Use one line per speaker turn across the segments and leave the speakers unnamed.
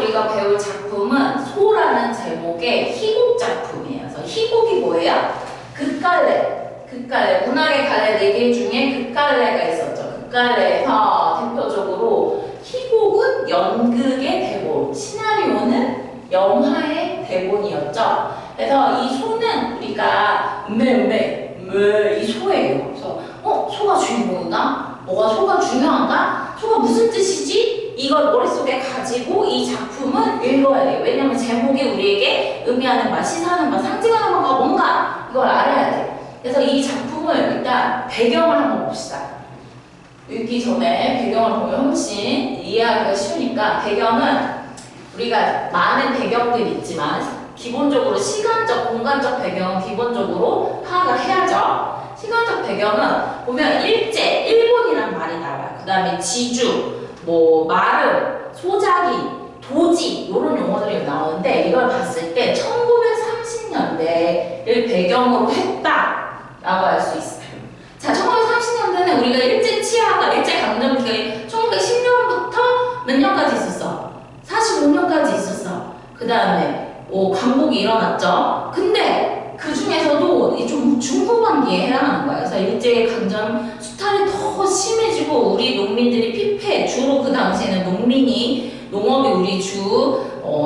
우리가 배울 작품은 소라는 제목의 희곡 작품이에요. 그래서 희곡이 뭐예요? 극갈래. 극갈래. 문학의 갈래 4개 중에 극갈래가 있었죠. 극갈래에서 대표적으로 희곡은 연극의 대본, 시나리오는 영화의 대본이었죠. 그래서 이 소는 우리가 이 소예요. 그래서 소가 주인공인가? 뭐가 소가 중요한가? 소가 무슨 뜻이지? 이걸 머릿속에 가지고 이 작품을 읽어야 돼요. 왜냐면 제목이 우리에게 의미하는 바, 시사하는 바, 상징하는 바가 뭔가 이걸 알아야 돼. 그래서 이 작품을 일단 배경을 한번 봅시다. 읽기 전에 배경을 보면 훨씬 이해하기가 쉬우니까 배경은 우리가 많은 배경들이 있지만 기본적으로 시간적, 공간적 배경은 기본적으로 파악을 해야죠. 시간적 배경은 보면 일제, 일본이란 말이 나와요. 그 다음에 지주, 마름, 소자기, 도지 이런 용어들이 나오는데 이걸 봤을 때 1930년대를 배경으로 했다라고 할 수 있어요. 자, 1930년대는 우리가 일제 치하가, 일제 강점기 1910년부터 몇 년까지 있었어? 45년까지 있었어. 그 다음에 광복이 일어났죠. 근데 그 중에서도 좀 중후반기에 해당하는 거예요. 그래서 일제 강점 수탈이 더 심해지고 우리 농민들이 피폐, 주로 그 당시에는 농업이 우리 주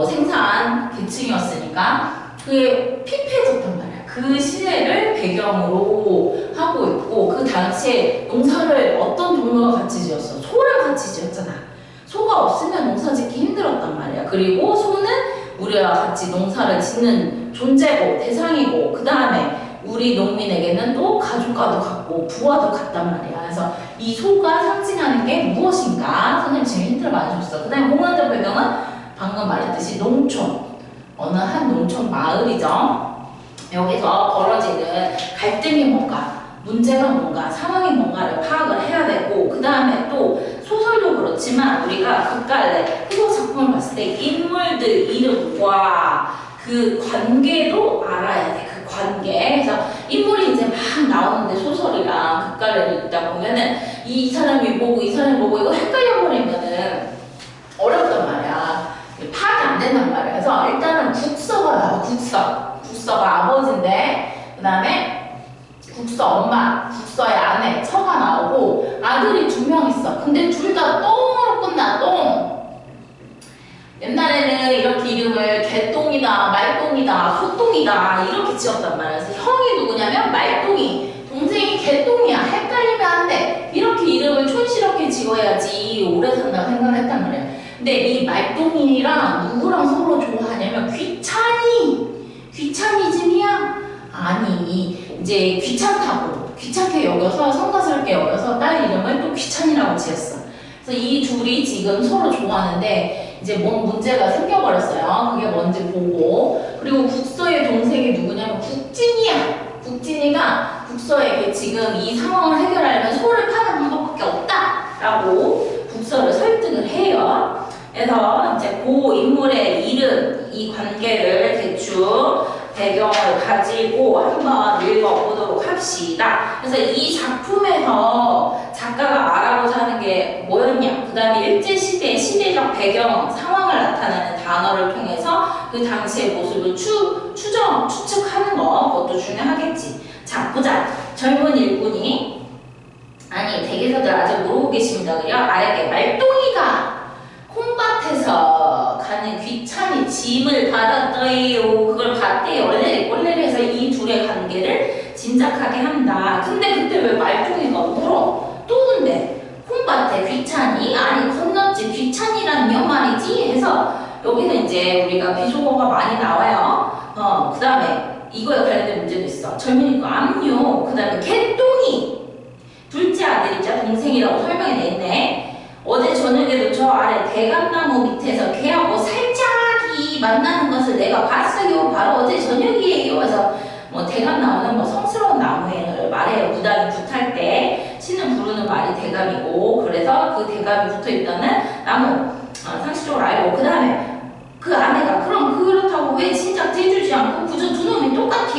생산 계층이었으니까 그게 피폐해졌단 말이야. 그 시대를 배경으로 하고 있고 그 당시에 농사를 어떤 동료가 같이 지었어? 소랑 같이 지었잖아. 소가 없으면 농사 짓기 힘들었단 말이야. 그리고 소는 우리와 같이 농사를 짓는 존재고 대상이고 그 다음에 우리 농민에게는 또 가족과도 같고 부하도 같단 말이야. 그래서 이 소가 상징하는 게 무엇인가? 선생님 지금 힌트를 많이 줬어. 그 다음에 공간적 배경은 방금 말했듯이 농촌, 어느 한 농촌 마을이죠. 여기서 벌어지는 갈등이 뭔가, 문제가 뭔가, 상황이 뭔가를 파악을 해야 되고 그 다음에 또 소설도 그렇지만 우리가 극갈래, 희곡 작품을 봤을 때 인물들 이름과 그 관계도 알아야 돼. 그 관계. 그래서 인물이 이제 막 나오는데 소설이랑 극갈래를 읽다 보면은 이 사람이 뭐고 이 사람이 뭐고 이거 헷갈려버리면은 어렵단 말이야. 파악이 안 된단 말이야. 그래서 일단은 국서가 나와. 국서가 아버지인데 그 다음에 국서 엄마, 국서의 아내, 처가 나오고 아들이 2명 있어. 근데 둘 다 똥으로 끝나. 똥. 옛날에는 이렇게 이름을 개똥이다, 말똥이다, 소똥이다 이렇게 지었단 말이야. 그래서 형이 누구냐면 말똥이, 동생이 개똥이야. 헷갈리면 안 돼. 이렇게 이름을 촌스럽게 지어야지 오래 산다고 생각을 했단 말이야. 근데 이 말똥이랑 누구랑 서로 좋아하냐면 귀차니즘이야? 아니, 이제 귀찮게 여겨서 성가스럽게 여겨서 딸 이름을 또 귀찬이라고 지었어. 그래서 이 둘이 지금 서로 좋아하는데 이제 뭔 문제가 생겨버렸어요. 그게 뭔지 보고. 그리고 국서의 동생이 누구냐면 국진이야. 국진이가 국서에게 지금 이 상황을 해결하려면 소를 파는 방법밖에 없다라고 국서를 설득을 해요. 그래서 이제 그 인물의 이름, 이 관계를 대충 배경을 가지고 한번 읽어보도록 합시다. 그래서 이 작품에서 작가가 말하고자 하는 게 뭐였냐? 그 다음에 일제시대의 시대적 배경, 상황을 나타내는 단어를 통해서 그 당시의 모습을 추측하는 거, 그것도 중요하겠지. 자, 보자. 젊은 일꾼이, 아니, 대개서들 아직 모르고 계십니다. 그래요? 아래게 말똥이가 콩밭에서 가는 귀찬이 짐을 받았더요. 그걸 봤대요. 원래를 해서 이 둘의 관계를 짐작하게 한다. 근데 그때 왜 말똥이가 울어? 또 근데 콩밭에 귀찬이? 아니 건너지 귀찬이라는 말이지? 해서 여기는 이제 우리가 비속어가 많이 나와요. 그 다음에 이거에 관련된 문제도 있어. 젊은이고 압류. 그 다음에 개똥이. 둘째 아들이자 동생이라고 설명이 냈네. 어제 저녁에도 저 아래 대감나무 밑에서 개하고 살짝이 만나는 것을 내가 봤어요. 바로 어제 저녁이에요. 그래서 대감나무는 성스러운 나무를 말해요. 무당이 굿할 때 신을 부르는 말이 대감이고, 그래서 그 대감이 붙어있다는 나무 상식적으로 알고, 그 다음에 그 아내가 그럼 그렇다고 왜 진작 대주지 않고 그저 두 놈이 똑같아?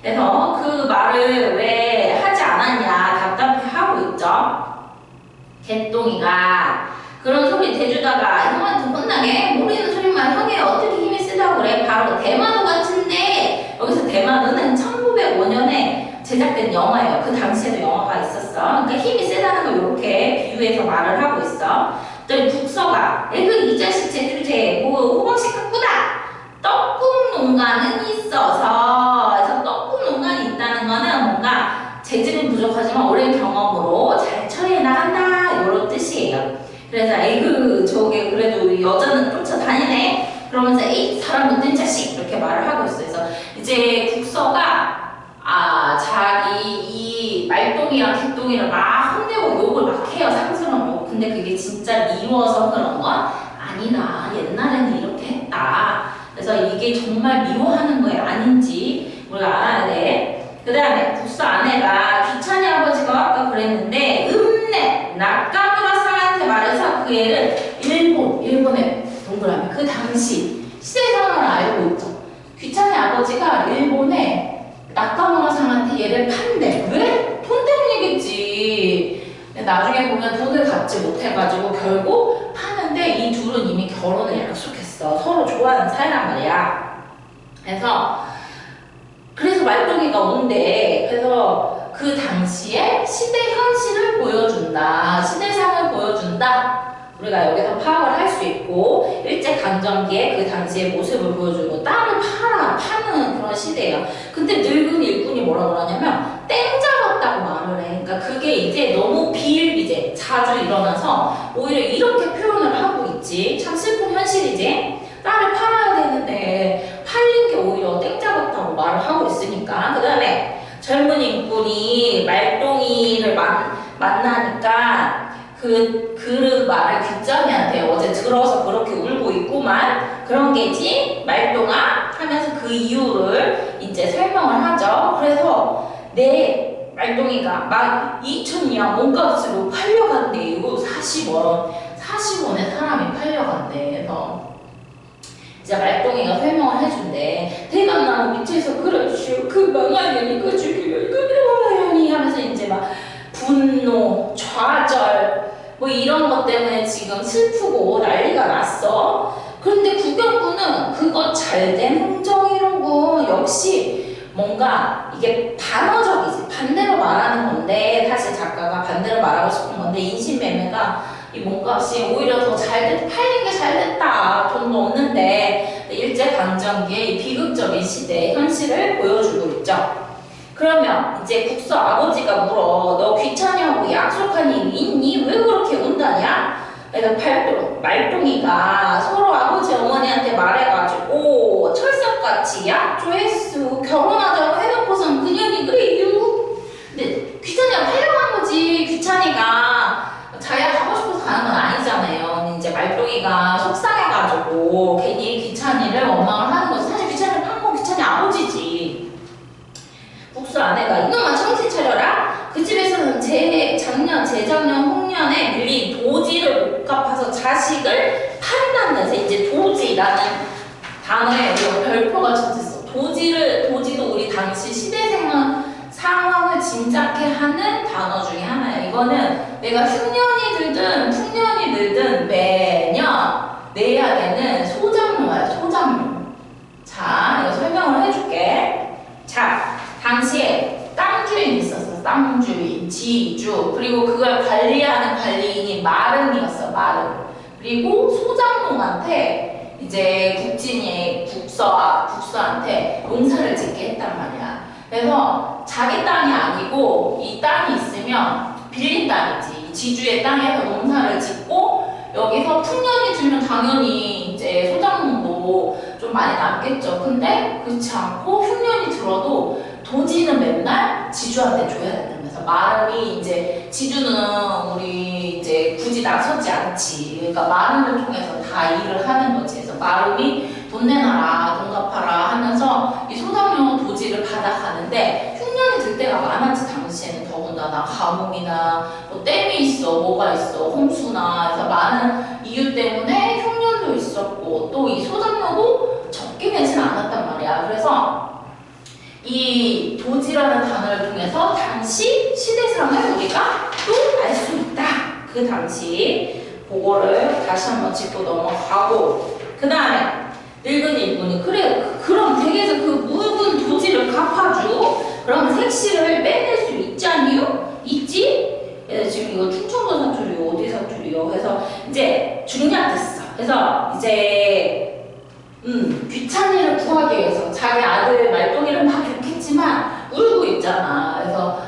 그래서 그 말을 왜 하지 않았냐 답답해하고 있죠. 개똥이가 그런 소리 대주다가 형한테 혼나게 모르는 소리만 형이 어떻게 힘이 세다고 그래. 바로 대마도 같은데 여기서 대마도는 1905년에 제작된 영화예요. 그 당시에도 영화가 있었어. 그러니까 힘이 세다는 걸 이렇게 비유해서 말을 하고 있어. 또 국서가 이 자식 제 주제 뭐 호박씨 갖구다. 떡국 농가는 있어서 그래서 떡국 농간이 있다는 거는 뭔가 재질은 부족하지만 오랜 경험으로 잘 처리해 나간다 이런 뜻이에요. 그래서 에이그 저게 그래도 여자는 쫓아다니네 그러면서 에이 사람 못된 자식 이렇게 말을 하고 있어요. 그래서 이제 국서가 자기 이 말똥이랑 개똥이를 막 혼내고 욕을 막 해요. 상스러운 욕. 근데 그게 진짜 미워서 그런 건 아니다. 옛날에는 이렇게 했다. 그래서 이게 정말 미워하는 거에 아닌지 우리가 알아야 돼. 그 다음에 국서 아내가 귀찬이 아버지가 아까 그랬는데 읍내 낙가무라 상한테 말해서 그 애를 일본의 동그라미 그 당시 시대 상황을 알고 있죠. 귀찬이 아버지가 일본에 나카무라 상한테 얘를 판대. 왜? 돈 때문이겠지. 나중에 보면 돈을 갚지 못해가지고 결국 파는데 이 둘은 이미 결혼을 약속했어. 서로 좋아하는 사이란 말이야. 그래서 말동이가 온대. 그래서 그 당시에 시대 현실을 보여준다. 시대상을 보여준다. 우리가 여기서 파악을 할 수 있고 일제강점기에 그 당시의 모습을 보여주고 딸을 파는 그런 시대예요. 근데 늙은 일꾼이 뭐라고 그러냐면 땡 잡았다고 말을 해. 그러니까 그게 이제 너무 비일비재 자주 일어나서 오히려 이렇게 표현을 하고 있지. 참 슬픈 현실이지. 딸을 팔아야 되는데 팔린 게 오히려 땡 잡았다고 말을 하고 있으니까. 그 다음에 젊은 일꾼이 말똥이를 만나니까 그 말을 귀짠이한테 어제 들어서 그렇게 울고 있구만 그런 게지 말똥아 하면서 그 이유를 이제 설명을 하죠. 그래서 내 말똥이가 막 2,000냥 몸값으로 팔려간대요. 40원에 사람이 팔려간대. 그래서 이제 말똥이가 설명을 해준대. 대감나무 밑에서 그려주시오. 그 망하려니 그 죽이려 그 망하려니 하면서 이제 막 분노, 좌절 뭐 이런 것 때문에 지금 슬프고 난리가 났어. 그런데 구경꾼은 그거 잘된 흥정이라고 역시 뭔가 이게 반어적이지. 반대로 말하는 건데 사실 작가가 반대로 말하고 싶은 건데 인신매매가 이 몸값이 오히려 더 팔린 게 잘됐다. 돈도 없는데 일제강점기에 이 비극적인 시대의 현실을 보여주고 있죠. 그러면 이제 국서 아버지가 물어. 너 귀찮냐고 약속한 일이 있니? 왜 그렇게 운다냐? 그래서 말똥이가 서로 아버지 어머니한테 말해가지고 철석같이 약조했수. 결혼하자고 해놓고선 그년이 그래요. 근데 귀찮이가 팔려간 거지. 귀찮이가 자기가 가고 싶어서 가는 건 아니잖아요. 이제 말똥이가 속상해가지고 괜히 귀찮이를 원망을 하는 거지. 사실 귀찮이를 판 건 귀찮이 아버지지. 국수 아내가 이놈아 정신 차려라. 그 집에서는 재작년, 홍년에 밀린 도지를 못 갚아서 자식을 판단다. 그래서 이제 도지라는 단어에 우리가 별표가 쳐졌어. 도지도 우리 당시 시대 상황을 짐작케 하는 단어 중에 하나예요. 이거는 내가 흉년이 들든 풍년이 들든 매년 내야 되는 소장료야. 소장료. 자, 이거 설명을 해줄게. 자, 당시에 땅 주인이 있었어. 땅 주인, 지주, 그리고 그걸 관리하는 관리인이 마름이었어. 마름. 그리고 소장농한테 이제 국진이 국서한테 농사를 짓게 했단 말이야. 그래서 자기 땅이 아니고 이 땅이 있으면 빌린 땅이지. 지주의 땅에서 농사를 짓고 여기서 풍년이 들면 당연히 이제 소장농도 좀 많이 남겠죠. 근데 그렇지 않고 흉년이 들어도 도지는 맨날 지주한테 줘야 된다면서. 마름이 이제 지주는 우리 이제 굳이 나서지 않지. 그러니까 마름을 통해서 다 일을 하는 거지. 그래서 마름이 돈 내놔라, 돈 갚아라 하면서 이 소장료 도지를 받아가는데 흉년이 들 때가 많았지. 당시에는 더군다나 가뭄이나 뭐 댐이 있어, 뭐가 있어, 홍수나. 그래서 많은 이유 때문에 흉년도 있었고 또 이 소장료도 적게 내진 않았단 말이야. 그래서 이 도지라는 단어를 통해서 당시 시대상을 우리가 또 알 수 있다. 그 당시 그거를 다시 한번 짚고 넘어가고, 그 다음에 늙은 일꾼이 그래 그럼 댁에서 그 묵은 도지를 갚아줘? 그럼 색시를 빼낼 수 있지 않니요? 있지? 그래서 지금 이거 충청도 사투리요 어디 사투리요? 해서 이제 중략됐어. 그래서 이제 귀찬이를 구하기 위해서 자기 아들 말동이를 막 좋겠지만 울고 있잖아. 그래서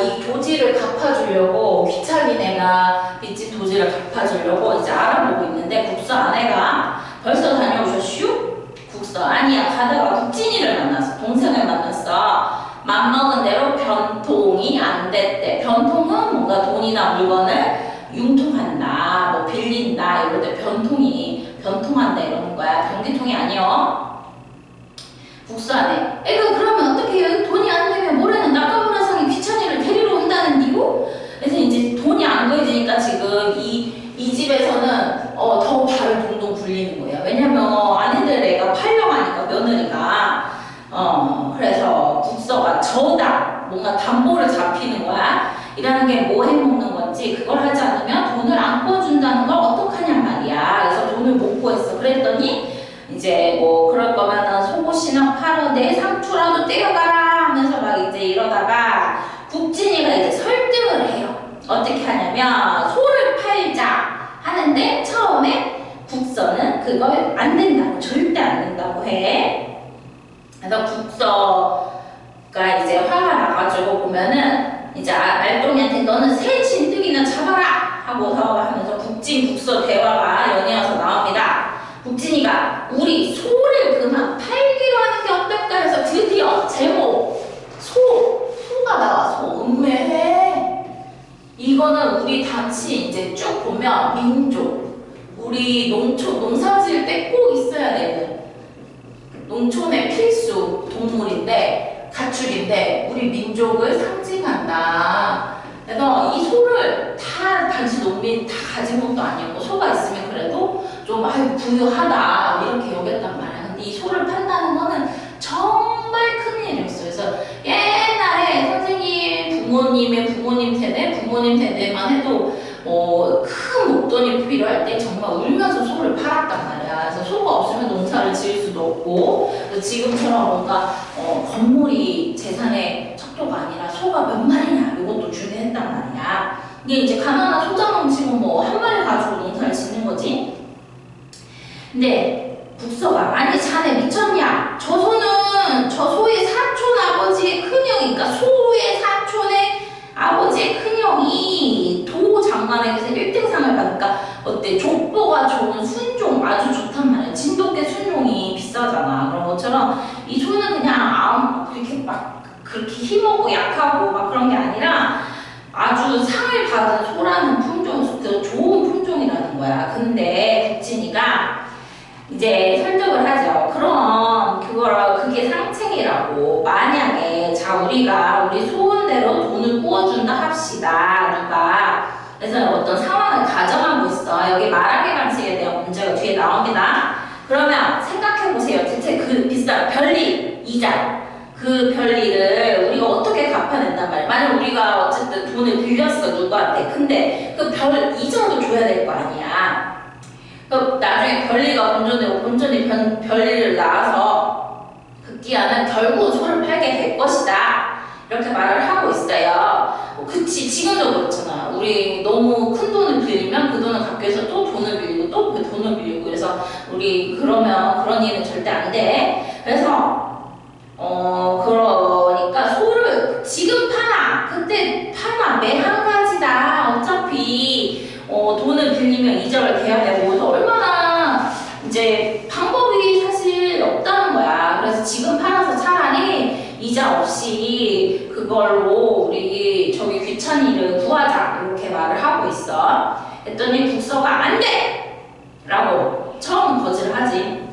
이 도지를 갚아주려고 귀찬이네가 빚진 도지를 갚아주려고 이제 알아보고 있는데 국서 아내가 벌써 다녀오셨슈? 국서 아니야. 가다가 국진이를 만났어. 동생을 만났어. 맘먹은 대로 변통이 안 됐대. 변통은 뭔가 돈이나 물건을 융통한다, 뭐 빌린다 이럴 때 변통한다 이러는 거야. 변기통이 아니요. 국수하네. 애가 그러면 어떻게 해요? 돈이 안 되면 모레는 나가무라상이 귀천이를 데리러 온다는디요? 그래서 이제 돈이 안 구해지니까 지금 이 집에서는 더 발을 동동 굴리는 거예요. 왜냐면 아내들 애가 팔려고 하니까 며느리가 그래서 국서가 저다 뭔가 담보를 잡히는 거야. 이라는 게 뭐 해먹는 건지 그걸 하지 않으면 돈을 안 구워준다는 걸 어떡하냔 말이야. 그래서 돈을 못 구했어. 그랬더니 이제 뭐 그럴 거면은 속옷이나 팔아 내 상투라도 떼어가라 하면서 막 이제 이러다가 국진이가 이제 설득을 해요. 어떻게 하냐면 소를 팔자 하는데 처음에 국서는 그걸 안 된다고 절대 안 된다고 해. 그래서 국서가 이제 화가 나가지고 보면은 이제 말동이한테 너는 새 진드기나 잡아라 하고서 하면서 국서 대화가 연이어서 나옵니다. 국진이가 우리 소를 그만 팔기로 하는 게 어떨까 해서 드디어 제목 소가 나와. 음매해. 이거는 우리 당시 이제 쭉 보면 민족 우리 농사지을 때 꼭 있어야 되는 농촌의 필수 동물인데 가축인데 우리 민족을 상징한다. 그래서 이 소를 다 당시 농민 다 가진 것도 아니었고 소가 있으면 그래도 좀 부유하다 이렇게 여겼단 말이야. 근데 이 소를 판다는 거는 정말 큰일이었어요. 그래서 옛날에 선생님 부모님 세대만 해도 큰 목돈이 필요할 때 정말 울면서 소를 팔았단 말이야. 그래서 소가 없으면 농사를 지을 수도 없고 지금처럼 뭔가 건물이 재산의 척도가 아니라 소가 몇 마리냐 이것도 중요했단 말이야. 이게 이제 가난한 소자농 치고 뭐 한 마리 가지고 농사를 짓는 거지. 근데 국서가 아니 자네 미쳤냐? 저 소의 사촌 아버지의 큰형이 그러니까 소의 사촌의 아버지의 큰형이 도 장관에게서 1등상을 받으니까 어때? 족보가 좋은 순종 아주 좋단 말이야. 진돗개 순종이 비싸잖아. 그런 것처럼 이 소는 그냥 그렇게 막 그렇게 힘없고 약하고 막 그런 게 아니라 아주 상을 받은 소라는 품종, 좋은 품종이라는 거야. 근데 국진이가 이제 설득을 하죠. 그럼 그게 상책이라고. 만약에 우리가 우리 소원대로 돈을 구워준다 합시다. 누가. 그래서 어떤 상황을 가정하고 있어. 여기 말하기 방식에 대한 문제가 뒤에 나옵니다. 그러면 생각해보세요. 대체 그 비싼 별리, 이자 그 별리를 우리가 어떻게 갚아낸단 말이야. 만약 우리가 어쨌든 돈을 빌렸어 누구한테. 근데 그 이자도 줘야 될 거 아니야. 나중에 별리가 온전히 별리를 낳아서 급기야는 결국 소를 팔게 될 것이다. 이렇게 말을 하고 있어요. 그치 지금도 그렇잖아. 우리 너무 큰 돈을 빌리면 그 돈을 갚기 위해서 또 돈을 빌리고 또 그 돈을 빌리고 그래서 우리 그러면 그런 일은 절대 안 돼. 그래서 그러니까 소를 지금 파나 그때 파나 매 한 가지다. 어차피 돈을 빌리면 이자를 대야 되고 얼마나 이제 방법이 사실 없다는 거야. 그래서 지금 팔아서 차라리 이자 없이 그걸로 우리 저기 귀찬이를 구하자 이렇게 말을 하고 있어. 했더니 국서가 안 돼! 라고 처음 거절을 하지.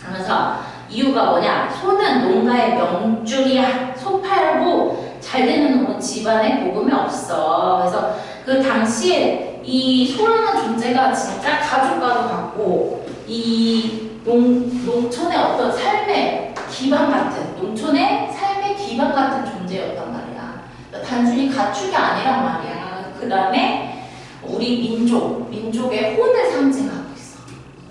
그러면서 이유가 뭐냐? 소는 농가의 명줄이야. 소 팔고 잘 되는 놈은 집안에 복음이 없어. 그래서 그 당시에 이 소라는 존재가 진짜 가족과도 같고 이 농촌의 어떤 삶의 기반 같은 농촌의 삶의 기반 같은 존재였단 말이야. 단순히 가축이 아니란 말이야. 그 다음에 우리 민족의 혼을 상징하고 있어.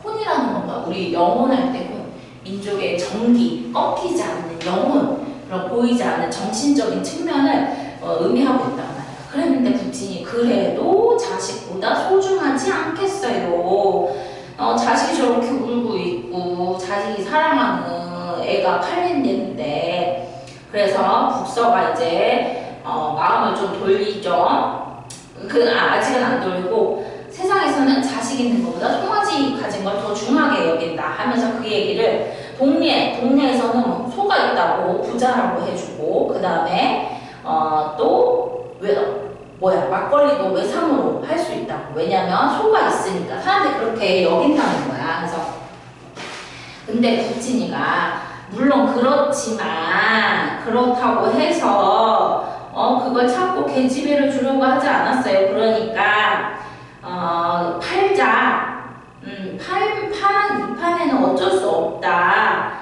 혼이라는 건가? 우리 영혼할 때 혼. 민족의 정기, 꺾이지 않는 영혼, 그런 보이지 않는 정신적인 측면을 의미하고 있단 말이야. 그랬는데 부친이 그래도 자식보다 소중하지 않겠어요. 자식이 저렇게 울고 있고 자식이 사랑하는 애가 팔린다는데, 그래서 북서가 이제 마음을 좀 돌리죠. 아직은 안 돌리고 세상에서는 자식 있는 것보다 송아지 가진 걸 더 중하게 여긴다 하면서 그 얘기를 동네에서는 소가 있다고 부자라고 해주고, 그 다음에 또 막걸리도 외상으로 할 수 있다고. 왜냐면 소가 있으니까 사람들이 그렇게 여긴다는 거야. 그래서 근데 부친이가 물론 그렇지만 그렇다고 해서 그걸 참고 계집애를 주려고 하지 않았어요. 그러니까 팔자. 이 판에는 어쩔 수 없다.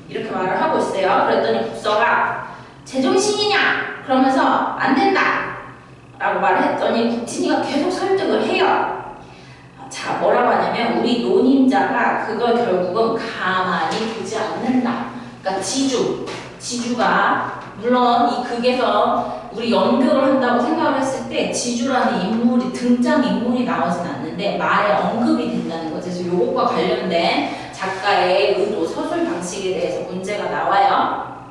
이렇게 말을 하고 있어요. 그랬더니 북서가 제정신이냐? 그러면서 안 된다! 라고 말을 했더니 국진이가 계속 설득을 해요. 자, 뭐라고 하냐면 우리 노님자가 그걸 결국은 가만히 두지 않는다. 그러니까 지주가 물론 이 극에서 우리 연극을 한다고 생각을 했을 때 지주라는 인물이 등장인물이 나오진 않는데 말에 언급이 된다는 거죠. 그래서 이것과 관련된 작가의 의도, 서술 방식에 대해서 문제가 나와요.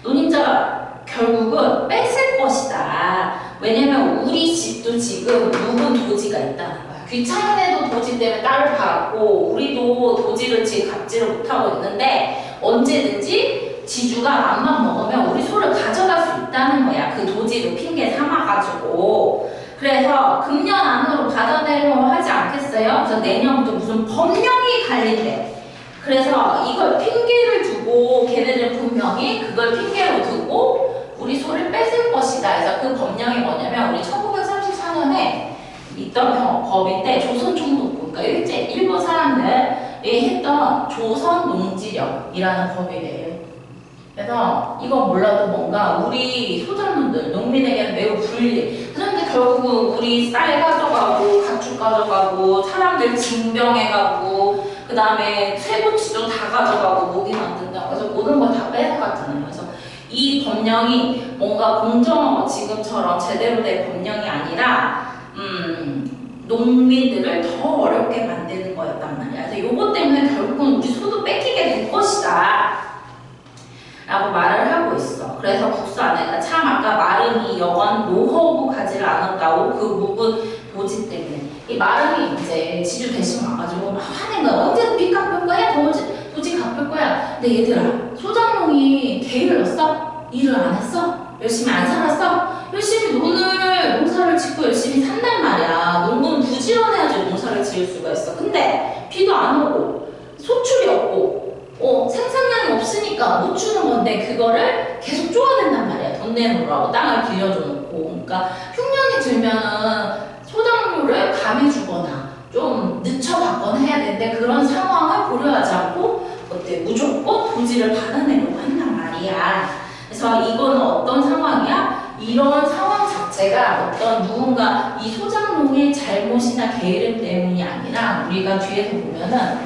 노님자가 결국은 뺏을 것이다. 왜냐면 우리 집도 지금 묵은 도지가 있다는 거야. 귀찮은애도 도지 때문에 딸을 팔았고 우리도 도지를 지금 갚지를 못하고 있는데 언제든지 지주가 맘만 먹으면 우리 소를 가져갈 수 있다는 거야. 그 도지를 핑계 삼아가지고. 그래서 금년 안으로 받아내려고 하지 않겠어요? 그래서 내년부터 무슨 법령이 갈린대. 그래서 이걸 핑계를 두고 걔네들 분명히 그걸 핑계로 두고 우리 소를 뺏을 것이다. 그래서 그 법령이 뭐냐면 우리 1934년에 있던 법인데 조선총독부, 그러니까 일본 사람들이 했던 조선농지령이라는 법이래요. 그래서 이거 몰라도 뭔가 우리 소작농들, 농민에게는 매우 불리해. 그런데 결국은 우리 쌀 가져가고 가축 가져가고 사람들 징병해가고 그 다음에 쇠고치도 다 가져가고 모기 만든다고 해서 모든 걸 다 뺏어갔잖아요. 그래서 이 법령이 뭔가 공정하고 지금처럼 제대로 된 법령이 아니라 농민들을 더 어렵게 만드는 거였단 말이야. 그래서 이것 때문에 결국은 우리 소도 뺏기게 될 것이다 라고 말을 하고 있어. 그래서 국수 안에가 참 아까 마름이 여건 노허구 가지를 않았다고 그 묵은 도지 때문에 이 마름이 이제 지주 대신 와가지고 막 화낸 거야. 언제 빚 갚을 거야? 도지 갚을 거야. 근데 얘들아, 소장농이 게을렀어? 일을 안 했어? 열심히 안 살았어? 열심히 농사를 짓고 열심히 산단 말이야. 농부는 부지런해야지 농사를 지을 수가 있어. 근데 비도 안 오고 소출이 없고 생산량이 없으니까 못 주는 건데 그거를 계속 쪼아낸단 말이야. 돈 내놓으라고 땅을 빌려줘 놓고. 그러니까 흉년이 들면은 소작료를 감해주거나 좀 늦춰받거나 해야 되는데 그런 상황을 고려하지 않고 무조건 도지를 받아내려고 한단 말이야. 그래서 이거는 어떤 상황이야? 이런 상황 자체가 어떤 누군가 이 소작농의 잘못이나 게으름 때문이 아니라 우리가 뒤에서 보면은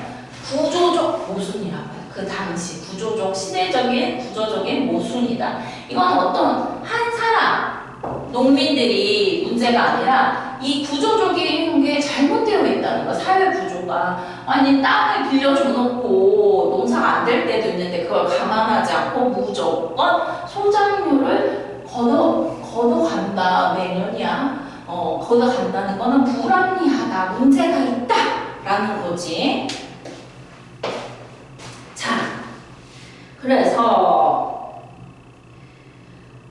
구조적 모순이라고 해요. 그 당시 구조적, 시대적인 구조적인 모순이다. 이건 어떤 한 사람, 농민들이 문제가 아니라 이 구조적인 게 잘못되어 있다는 거. 사회 구조가. 아니 땅을 빌려줘 놓고 농사가 안 될 때도 있는데 그걸 감안하지 않고 무조건 소작료를 걷어간다. 매년이야. 걷어간다는 거는 불합리하다. 문제가 있다 라는 거지. 자, 그래서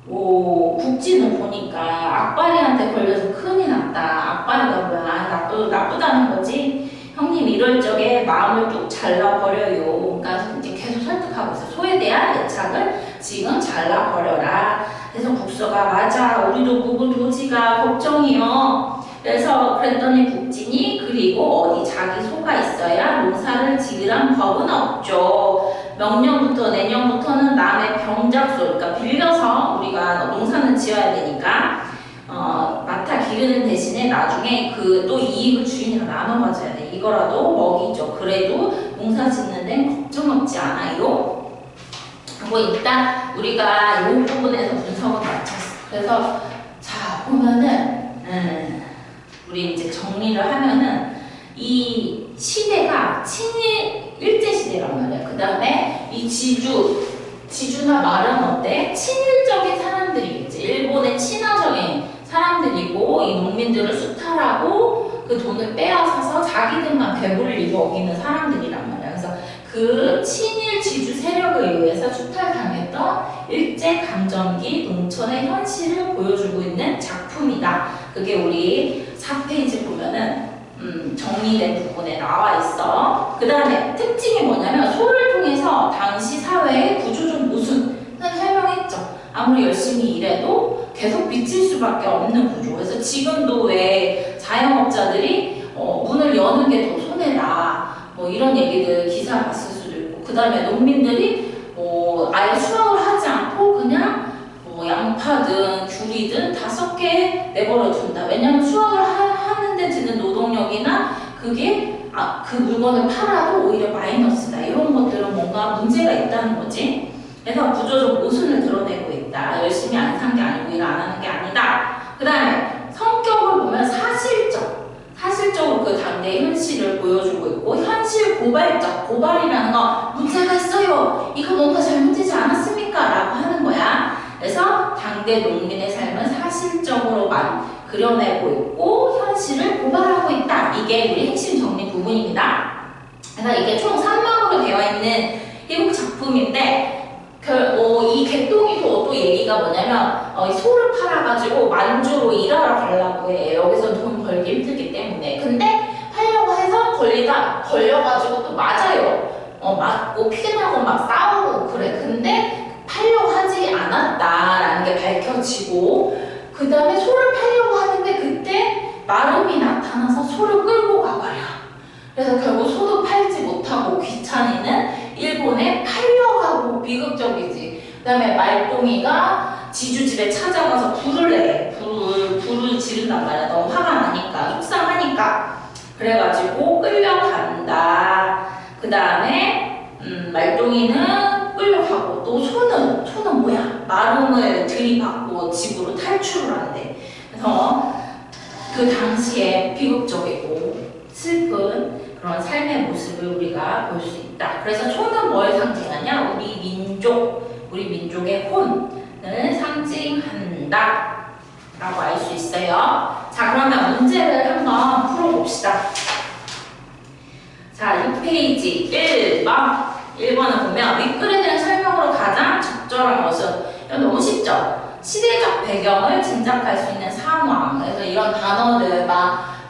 국지는 보니까 악바리한테 걸려서 큰일 났다. 악바리가 뭐야? 나쁘다는 거지. 형님 이럴 적에 마음을 뚝 잘라버려요. 그러니까 이제 계속 설득하고 있어. 소에 대한 애착을 지금 잘라버려라. 그래서 국서가 맞아. 우리도 묵은 도지가 걱정이요. 그래서 그랬더니 국진이 그리고 어디 자기 소가 있어야 농사를 지으란 법은 없죠. 명년부터 내년부터는 남의 병작소, 그러니까 빌려서 우리가 농사는 지어야 되니까 기르는 대신에 나중에 그 또 이익을 주인이랑 나눠 가져야 돼. 이거라도 먹이죠. 그래도 농사 짓는 데는 걱정 없지 않아요. 하고 일단 우리가 이 부분에서 분석을 마쳤어. 그래서 자 보면은 우리 이제 정리를 하면은 이 시대가 친일 일제 시대란 말이야. 그 다음에 이 지주나 말은 어때? 친일적인 사람들이겠지. 일본의 친화적인 사람들이고 이 농민들을 수탈하고 그 돈을 빼앗아서 자기들만 배불리 먹이는 사람들이란 말이야. 그래서 그 친일 지주 세력에 의해서 수탈당했던 일제강점기 농촌의 현실을 보여주고 있는 작품이다. 그게 우리 4페이지 보면은 정리된 부분에 나와 있어. 그 다음에 특징이 뭐냐면 소를 통해서 당시 사회의 구조적 모순을 설명했죠. 아무리 열심히 일해도 계속 빚질 수밖에 없는 구조. 그래서 지금도 왜 자영업자들이 문을 여는 게 더 손해다. 뭐 이런 얘기들 기사 봤을 수도 있고. 그 다음에 농민들이 아예 수확을 하지 않고 그냥 양파든 귤이든 다 썩게 내버려 둔다. 왜냐면 수확을 하는데 드는 노동력이나 그게 그 물건을 팔아도 오히려 마이너스다. 이런 것들은 뭔가 문제가 있다는 거지. 그래서 구조적 모순을 드러내고 있다. 열심히 안 산 게 아니고 일 안 하는 게 아니다. 그 다음에 성격을 보면 사실적으로 그 당대의 현실을 보여주고 있고, 현실 고발적, 고발이라는 거 문제가 있어요. 이거 뭔가 잘못되지 않았습니까? 라고 하는 거야. 그래서 당대 농민의 삶은 사실적으로만 그려내고 있고 현실을 고발하고 있다. 이게 우리 핵심 정리 부분입니다. 그래서 이게 총 3막으로 되어 있는 희곡 작품인데 이 개똥이도 또 얘기가 뭐냐면 소를 팔아가지고 만주로 일하러 가려고 해. 여기서 돈 벌기 힘들기 때문에. 근데 하려고 해서 걸려가지고 또 맞아요. 맞고 피나고 막 싸우고 그래. 근데 팔려고 하지 않았다라는 게 밝혀지고, 그 다음에 소를 팔려고 하는데 그때 마름이 나타나서 소를 끌고 가버려. 그래서 결국 소도 팔지 못하고 귀찬이는 일본에 팔려가고 비극적이지. 그 다음에 말똥이가 지주집에 찾아가서 불을 내. 불을 지른단 말이야. 너무 화가 나니까, 속상하니까. 그래가지고 끌려간다. 그 다음에 말똥이는 끌려가고, 또 소는 뭐야? 마름을 들이받고 집으로 탈출을 한대. 그래서 그 당시에 비극적이고 슬픈 그런 삶의 모습을 우리가 볼 수 있다. 그래서 초는 뭘 상징하냐? 우리 민족의 혼을 상징한다 라고 알 수 있어요. 자, 그러면 문제를 한번 풀어봅시다. 자, 6페이지 1번을 보면 윗글에 대한 설명으로 가장 적절한 것은, 이건 너무 쉽죠? 시대적 배경을 짐작할 수 있는 상황. 그래서 이런 단어들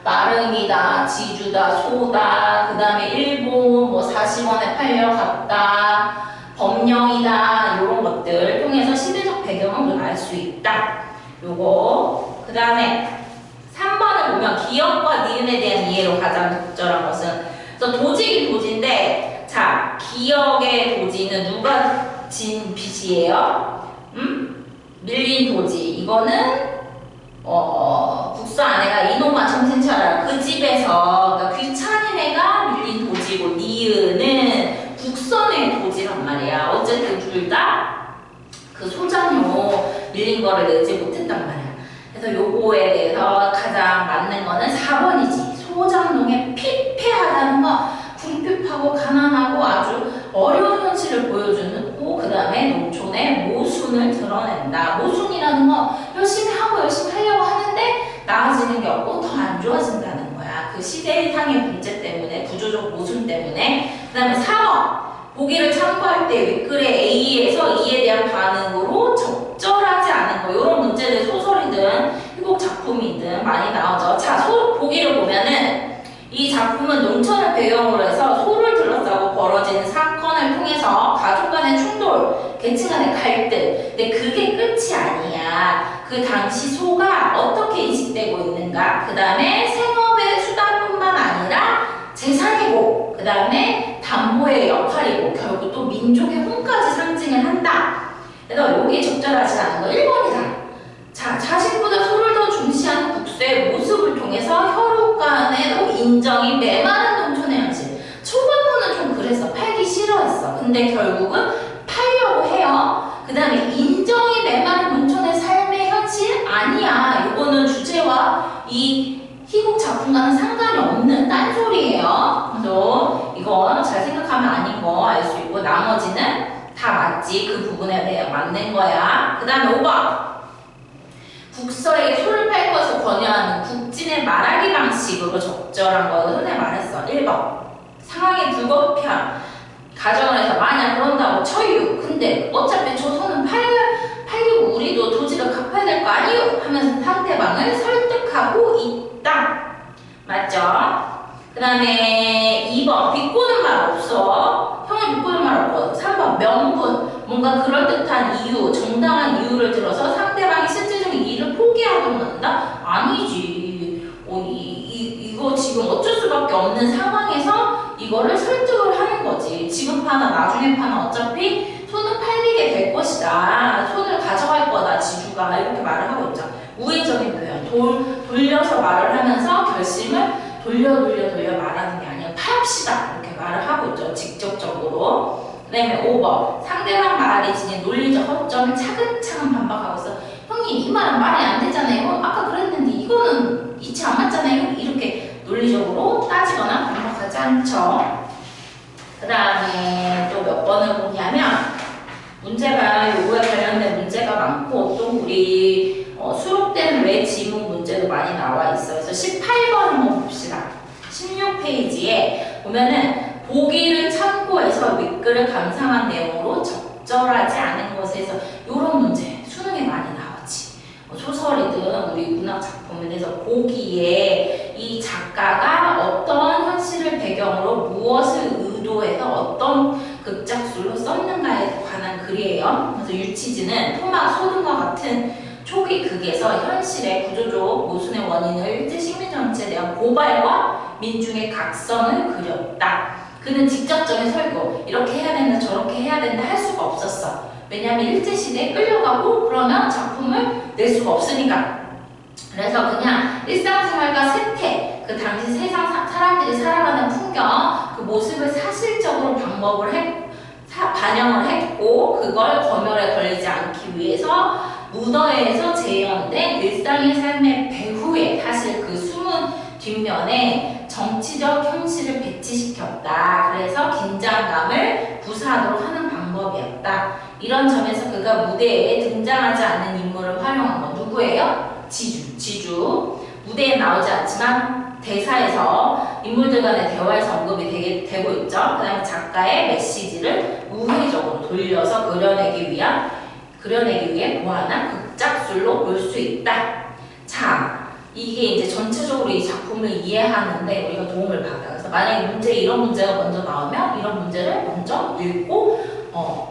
마름이다, 지주다, 소다, 그 다음에 일본 40원에 팔려갔다, 법령이다, 이런 것들 통해서 시대적 배경을 우리가 알 수 있다. 요거. 그 다음에 3번을 보면 기역과 니은에 대한 이해로 가장 적절한 것은, 그래서 도지긴 도지인데, 자, 기역의 도지는 누가 진 빚이에요? 밀린 도지. 이거는 국수 아내가 이놈아 정신 차려. 그 집에서, 그러니까 귀찮은 애가 밀린 도지고, 니은은 국선의 도지란 말이야. 어쨌든 둘 다 그 소장료 밀린 거를 내지 못했단 말이야. 그래서 요거에 대해서 가장 맞는 거는 4번이지. 소장농에 피폐하다는 거, 궁핍하고 가난하고 아주 어려운 현실을 보여주는 거. 그 다음에 농촌의 모순을 드러낸다. 모순이라는 거, 열심히 하려고 하는데 나아지는 게 없고 더 안 좋아진다는 거야. 그 시대상의 문제 때문에, 구조적 모순 때문에. 그 다음에 4번. 보기를 참고할 때 윗글의 A에서 E에 대한 반응으로 적절하지 않은 거, 이런 문제들 소설이든 희곡 작품이든 많이 나오죠. 자, 보기를 보면은 이 작품은 농촌을 배경으로 해서 소를 둘러싸고 벌어지는 사건을 통해서 가족 간의 충돌, 계층 간의 갈등. 근데 그게 끝이 아니야. 그 당시 소가 어떻게 인식되고 있는가. 그 다음에 생업의 수단뿐만 아니라 재산이고, 그 다음에 담보의 역할이고, 결국 또 민족의 혼까지 상징을 한다. 그래서 여기에 적절하지 않은 거 1번이다. 자, 자식보다 소를 더 중시하는 국수의 인정이 메마른 농촌의 현실. 초반부는 좀 그랬어. 팔기 싫어했어. 근데 결국은 팔려고 해요. 그 다음에 인정이 메마른 농촌의 삶의 현실? 아니야. 이거는 주제와 이 희곡 작품과는 상관이 없는 딴소리예요. 그래서 이거 잘 생각하면 아닌 거 알 수 있고 나머지는 다 맞지. 그 부분에 대해 맞는 거야. 그 다음에 5번. 국서에게 소를 팔 것을 권유하는 국진의 말하기 방식으로 적절한 거 손에 말했어. 1번. 상황이 불가피한 가정을 해서 만약 그런다고 쳐유. 근데 어차피 저 소는 팔리고 우리도 도지를 갚아야 될 거 아니요? 하면서 상대방을 설득하고 있다. 맞죠? 그 다음에 2번. 비꼬는 말 없어. 형을 비꼬는 말 없고. 3번. 명분. 뭔가 그럴듯한 이유, 정당한 이유를 들어서 상대방이 실질적인 일을 포기하도록 한다? 아니지. 이거 지금 어쩔 수밖에 없는 상황에서 이거를 설득을 하는 거지. 지금 파나 나중에 파나 어차피 손은 팔리게 될 것이다. 손을 가져갈 거다. 지주가 이렇게 말을 하고 있죠. 우회적인 표현. 돌려서 말을 하면서 결심을 돌려 말하는 게 아니라 팝시다. 이렇게 말을 하고 있죠. 직접적으로. 그 다음에 5번. 상대방 말이 지닌 논리적 허점을 차근차근 반박하고 있어. 형님 이 말은 말이 안 되잖아요. 아까 그랬는데 이거는 이치 안 맞잖아요. 이렇게 논리적으로 따지거나 반박하지 않죠. 그 다음에 또 몇 번을 보냐면 문제가 요거에 관련된 문제가 많고 또 우리 수록된 외 지문 문제도 많이 나와 있어요. 그래서 18번 한번 봅시다. 16페이지에 보면은 보기를 참고해서 윗글을 감상한 내용으로 적절하지 않은 것에서 이런 문제 수능에 많이 나왔지. 소설이든 우리 문학 작품에 대해서 보기에 이 작가가 어떤 현실을 배경으로 무엇을 의도해서 어떤 극작술로 썼는가에 관한 글이에요. 그래서 유치즈는 토막 소름과 같은 초기 극에서 현실의 구조적 모순의 원인을 일제 식민 정치에 대한 고발과 민중의 각성을 그렸다. 그는 직접적인 설교, 이렇게 해야 된다, 저렇게 해야 된다 할 수가 없었어. 왜냐하면 일제시대에 끌려가고 그러면 작품을 낼 수가 없으니까. 그래서 그냥 일상생활과 세태, 그 당시 세상 사람들이 살아가는 풍경, 그 모습을 사실적으로 반영을 했고 그걸 검열에 걸리지 않기 위해서 무더에서 재현된 일상의 삶의 배후에 사실 그 숨은 뒷면에 정치적 현실을 배치시켰다. 그래서 긴장감을 구사하도록 하는 방법이었다. 이런 점에서 그가 무대에 등장하지 않는 인물을 활용한 건 누구예요? 지주. 무대에 나오지 않지만 대사에서 인물들 간의 대화에서 언급이 되고 있죠. 그 다음에 작가의 메시지를 우회적으로 돌려서 그려내기 위해 보완한 극작술로 볼 수 있다. 자, 이게 이제 전체적으로 이 작품을 이해하는데 우리가 도움을 받아요. 그래서 만약에 이런 문제가 먼저 나오면 이런 문제를 먼저 읽고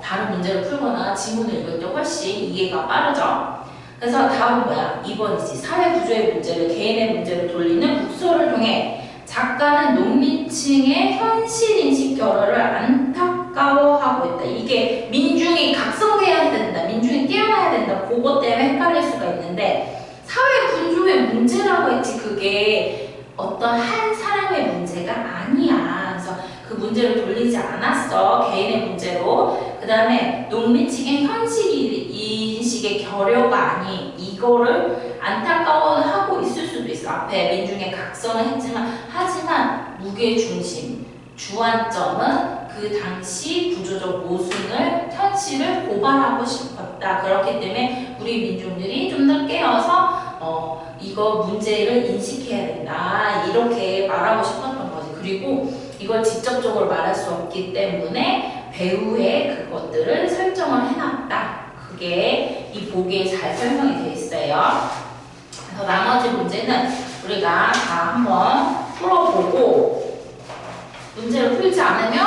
다른 문제를 풀거나 지문을 읽을 때 훨씬 이해가 빠르죠. 그래서 다음은 뭐야? 2번이지. 사회 구조의 문제를 개인의 문제로 돌리는 국서를 통해 작가는 농민층의 현실인식 결여를 안타까워하고 있다. 이게 민중이 각성해야 된다. 민중이 깨어나야 된다. 그것 때문에 헷갈릴 수가 있는데 사회 구조의 문제라고 했지 그게 어떤 한 사람의 문제가 아니야. 그래서 그 문제를 돌리지 않았어. 개인의 문제로. 그 다음에 농민층의 현실인식의 결여가 아닌 이거를 안타까워하고 있을 수도 있어. 앞에 민중의 각성을 하지만 무게중심, 주안점은 그 당시 구조적 모순을, 현실을 고발하고 싶었다. 그렇기 때문에 우리 민중들이 좀 더 깨어서 이거 문제를 인식해야 된다. 이렇게 말하고 싶었던 거지. 그리고 이걸 직접적으로 말할 수 없기 때문에 배우의 그것들을 설정을 해놨다. 그게 이 보기에 잘 설명이 되어 있어요. 그래서 나머지 문제는 우리가 다 한번 풀어보고 문제를 풀지 않으면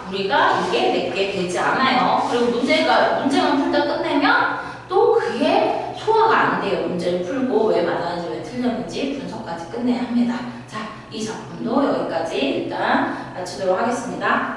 우리가 이게 내게 되지 않아요. 그리고 문제만 풀다 끝내면 또 그게 소화가 안 돼요. 문제를 풀고 왜 맞았는지 왜 틀렸는지 분석까지 끝내야 합니다. 자, 이 작품도 여기까지 일단 마치도록 하겠습니다.